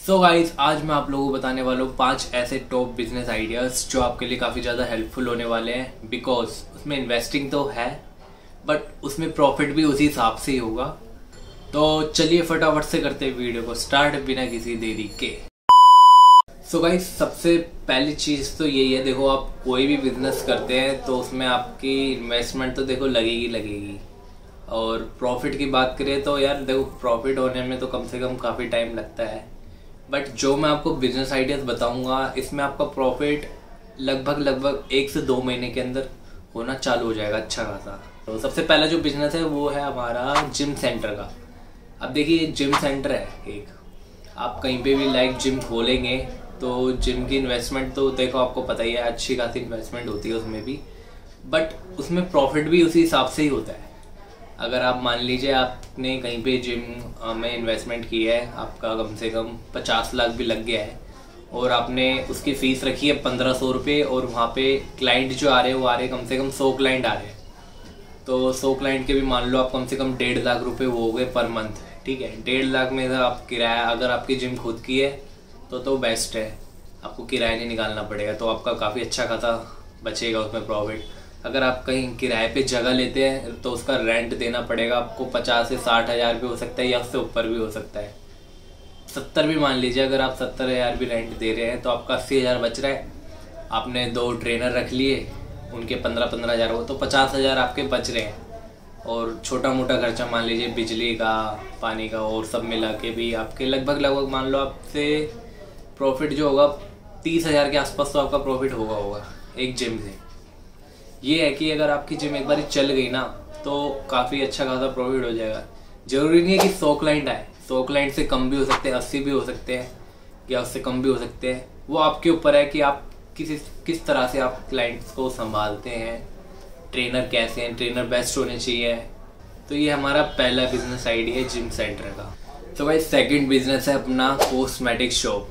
So guys आज मैं आप लोगों को बताने वाला हूँ 5 ऐसे टॉप बिजनेस आइडियाज जो आपके लिए काफ़ी ज़्यादा हेल्पफुल होने वाले हैं। बिकॉज उसमें इन्वेस्टिंग तो है बट उसमें प्रॉफिट भी उसी हिसाब से ही होगा। तो चलिए फटाफट से करते हैं वीडियो को स्टार्ट बिना किसी देरी के। सो गाइज सबसे पहली चीज़ तो यही है, देखो आप कोई भी बिजनेस करते हैं तो उसमें आपकी इन्वेस्टमेंट तो देखो लगेगी। और प्रॉफिट की बात करें तो यार देखो प्रॉफिट होने में तो कम से कम काफ़ी टाइम लगता है। बट जो मैं आपको बिजनेस आइडियाज़ बताऊंगा इसमें आपका प्रॉफिट लगभग 1 से 2 महीने के अंदर होना चालू हो जाएगा अच्छा खासा। तो सबसे पहला जो बिजनेस है वो है हमारा जिम सेंटर का। अब देखिए जिम सेंटर है एक, आप कहीं पे भी लाइक जिम खोलेंगे तो जिम की इन्वेस्टमेंट तो देखो आपको पता ही है, अच्छी खासी इन्वेस्टमेंट होती है उसमें भी। बट उसमें प्रॉफिट भी उसी हिसाब से ही होता है। अगर आप मान लीजिए आपने कहीं पे जिम में इन्वेस्टमेंट की है, आपका कम से कम 50 लाख भी लग गया है और आपने उसकी फ़ीस रखी है 1500 रुपये और वहाँ पे क्लाइंट जो आ रहे हैं वो आ रहे हैं कम से कम 100 क्लाइंट आ रहे हैं। तो 100 क्लाइंट के भी मान लो आप कम से कम 1.5 लाख रुपये वो हो गए पर मंथ। ठीक है, 1.5 लाख में से आप किराया, अगर आपकी जिम खुद की है तो बेस्ट है, आपको किराया नहीं निकालना पड़ेगा तो आपका काफ़ी अच्छा खासा बचेगा उसमें प्रॉफिट। अगर आप कहीं किराए पे जगह लेते हैं तो उसका रेंट देना पड़ेगा आपको 50 से 60 हज़ार भी हो सकता है या उससे ऊपर भी हो सकता है, 70 भी मान लीजिए। अगर आप 70 हज़ार भी रेंट दे रहे हैं तो आपका 80 हज़ार बच रहा है। आपने 2 ट्रेनर रख लिए, उनके 15 हज़ार हो तो 50 हज़ार आपके बच रहे हैं। और छोटा मोटा खर्चा मान लीजिए बिजली का, पानी का और सब मिला के भी आपके लगभग मान लो आपसे प्रॉफिट जो होगा 30 हज़ार के आसपास तो आपका प्रॉफिट होगा एक जिम से। ये है कि अगर आपकी जिम एक बार चल गई ना तो काफ़ी अच्छा खासा प्रॉफिट हो जाएगा। जरूरी नहीं है कि 100 क्लाइंट आए, 100 क्लाइंट से कम भी हो सकते हैं, 80 भी हो सकते हैं या उससे कम भी हो सकते हैं। वो आपके ऊपर है कि आप किस तरह से आप क्लाइंट्स को संभालते हैं, ट्रेनर कैसे हैं, ट्रेनर बेस्ट होने चाहिए। तो ये हमारा पहला बिजनेस आइडिया है जिम सेंटर का। तो भाई सेकंड बिजनेस है अपना कॉस्मेटिक शॉप।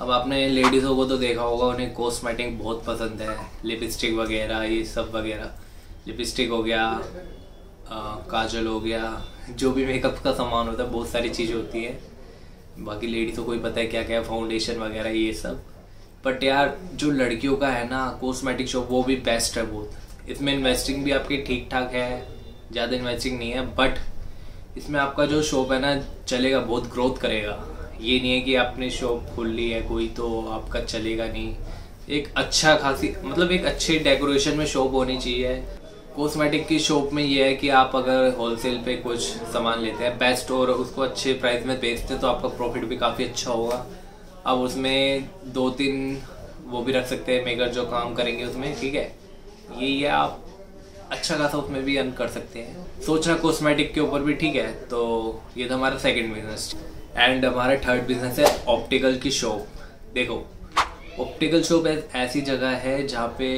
अब आपने लेडीज़ों को तो देखा होगा, उन्हें कॉस्मेटिक बहुत पसंद है, लिपस्टिक वगैरह ये सब वगैरह। लिपस्टिक हो गया, काजल हो गया, जो भी मेकअप का सामान होता है बहुत सारी चीज़ें होती है। बाकी लेडीज़ों को ही पता है क्या क्या, फाउंडेशन वगैरह ये सब। बट यार जो लड़कियों का है ना कॉस्मेटिक शॉप वो भी बेस्ट है बहुत। इसमें इन्वेस्टिंग भी आपकी ठीक ठाक है, ज़्यादा इन्वेस्टिंग नहीं है। बट इसमें आपका जो शॉप है ना चलेगा, बहुत ग्रोथ करेगा। ये नहीं है कि आपने शॉप खोल ली है कोई तो आपका चलेगा नहीं। एक अच्छा खासी मतलब एक अच्छे डेकोरेशन में शॉप होनी चाहिए। कॉस्मेटिक की शॉप में ये है कि आप अगर होलसेल पे कुछ सामान लेते हैं बेस्ट और उसको अच्छे प्राइस में बेचते हैं तो आपका प्रॉफिट भी काफ़ी अच्छा होगा। अब उसमें 2-3 वो भी रख सकते हैं मेकर जो काम करेंगे उसमें। ठीक है, यही है, आप अच्छा खासा उसमें भी अर्न कर सकते हैं। सोचना कॉस्मेटिक के ऊपर भी। ठीक है, तो ये था हमारा सेकेंड बिजनेस। एंड हमारा थर्ड बिजनेस है ऑप्टिकल की शॉप। देखो ऑप्टिकल शॉप ऐसी जगह है जहाँ पे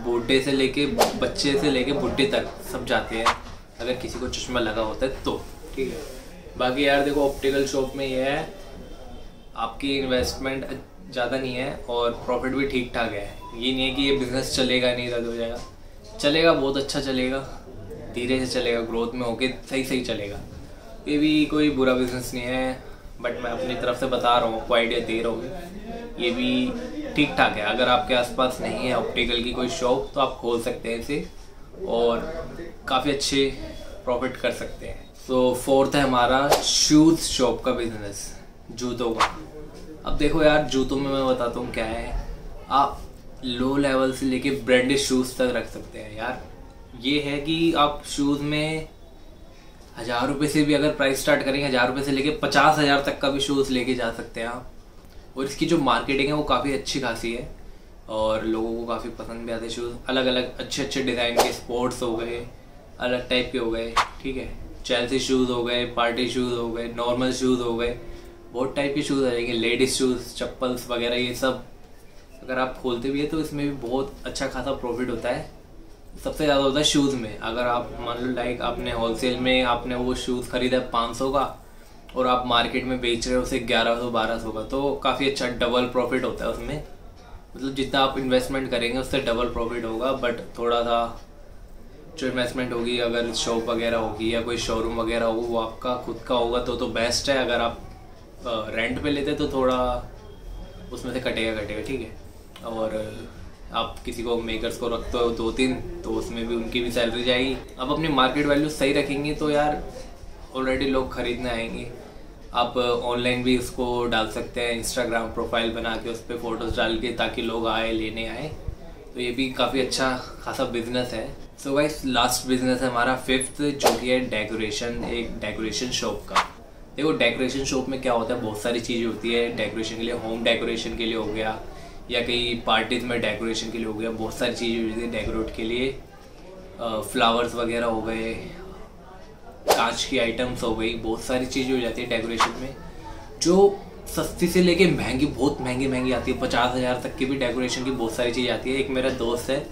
बूढ़े से लेके बच्चे से लेके बुढ़े तक सब जाते हैं, अगर किसी को चश्मा लगा होता है तो। ठीक है, बाकी यार देखो ऑप्टिकल शॉप में ये है आपकी इन्वेस्टमेंट ज़्यादा नहीं है और प्रॉफिट भी ठीक ठाक है। ये नहीं है कि ये बिज़नेस चलेगा नहीं, रद्द हो जाएगा, चलेगा, बहुत अच्छा चलेगा, धीरे से चलेगा, ग्रोथ में होके सही चलेगा। ये भी कोई बुरा बिजनेस नहीं है बट मैं अपनी तरफ से बता रहा हूँ, आपको आइडिया दे रहा हूँ। ये भी ठीक ठाक है। अगर आपके आसपास नहीं है ऑप्टिकल की कोई शॉप तो आप खोल सकते हैं इसे और काफ़ी अच्छे प्रॉफिट कर सकते हैं। सो फोर्थ है हमारा शूज़ शॉप का बिजनेस, जूतों का। अब देखो यार जूतों में मैं बताता हूँ क्या है, आप लो लेवल से लेके ब्रांडेड शूज़ तक रख सकते हैं यार। ये है कि आप शूज़ में 1000 रुपये से भी अगर प्राइस स्टार्ट करेंगे, 1000 रुपये से लेके 50 हज़ार तक का भी शूज़ लेके जा सकते हैं आप। और इसकी जो मार्केटिंग है वो काफ़ी अच्छी खासी है और लोगों को काफ़ी पसंद भी आते हैं शूज़। अलग अलग अच्छे डिज़ाइन के स्पोर्ट्स हो गए, अलग टाइप के हो गए। ठीक है, चेल्सी शूज़ हो गए, पार्टी शूज़ हो गए, नॉर्मल शूज़ हो गए, बहुत टाइप के शूज़ आ जाएंगे, लेडीज़ शूज़, चप्पल्स वगैरह ये सब। अगर आप खोलते भी है तो इसमें भी बहुत अच्छा खासा प्रॉफिट होता है। सबसे ज़्यादा होता है शूज़ में। अगर आप मान लो लाइक आपने होलसेल में आपने वो शूज़ खरीदा 500 का और आप मार्केट में बेच रहे हो उसे 1100-1200 का, तो काफ़ी अच्छा डबल प्रॉफिट होता है उसमें। मतलब जितना आप इन्वेस्टमेंट करेंगे उससे डबल प्रॉफिट होगा। बट थोड़ा सा जो इन्वेस्टमेंट होगी, अगर शॉप वगैरह होगी या कोई शोरूम वगैरह होगा वो आपका खुद का होगा तो बेस्ट है। अगर आप रेंट पे लेते तो थोड़ा उसमें से कटेगा, ठीक है। और आप किसी को मेकर्स को रखते हो 2-3 तो उसमें भी उनकी भी सैलरी जाएगी। अब अपनी मार्केट वैल्यू सही रखेंगे तो यार ऑलरेडी लोग खरीदने आएंगे। आप ऑनलाइन भी उसको डाल सकते हैं, इंस्टाग्राम प्रोफाइल बना के उस पर फोटोज डाल के, ताकि लोग आए लेने आए। तो ये भी काफ़ी अच्छा खासा बिजनेस है। सो गाइस, लास्ट बिजनेस है हमारा 5th, जो कि है डेकोरेशन, एक डेकोरेशन शॉप का। देखो डेकोरेशन शॉप में क्या होता है, बहुत सारी चीज़ें होती है डेकोरेशन के लिए। होम डेकोरेशन के लिए हो गया, या कई पार्टीज में डेकोरेशन के लिए हो गया, बहुत सारी चीज़ें होती है डेकोरेट के लिए। फ्लावर्स वगैरह हो गए, कांच की आइटम्स हो गई, बहुत सारी चीज़ें हो जाती है डेकोरेशन में, जो सस्ती से लेके महंगी, बहुत महंगी आती है। 50,000 तक की भी डेकोरेशन की बहुत सारी चीज़ आती है। एक मेरा दोस्त है,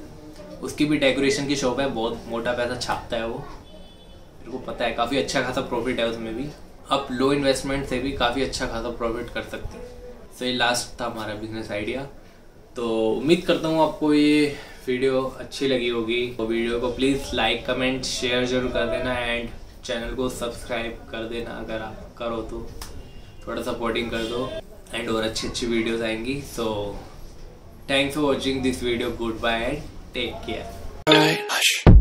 उसकी भी डेकोरेशन की शॉप है, बहुत मोटा पैसा छापता है वो, मेरे को पता है। काफ़ी अच्छा खासा प्रॉफिट है उसमें भी। आप लो इन्वेस्टमेंट से भी काफ़ी अच्छा खासा प्रॉफिट कर सकते हैं। सो ये लास्ट था हमारा बिजनेस आइडिया। तो उम्मीद करता हूँ आपको ये वीडियो अच्छी लगी होगी। तो वीडियो को प्लीज़ लाइक, कमेंट, शेयर जरूर कर देना एंड चैनल को सब्सक्राइब कर देना। अगर आप करो तो थोड़ा सपोर्टिंग कर दो एंड और अच्छी वीडियोस आएंगी। So thanks for watching this video, goodbye and take care.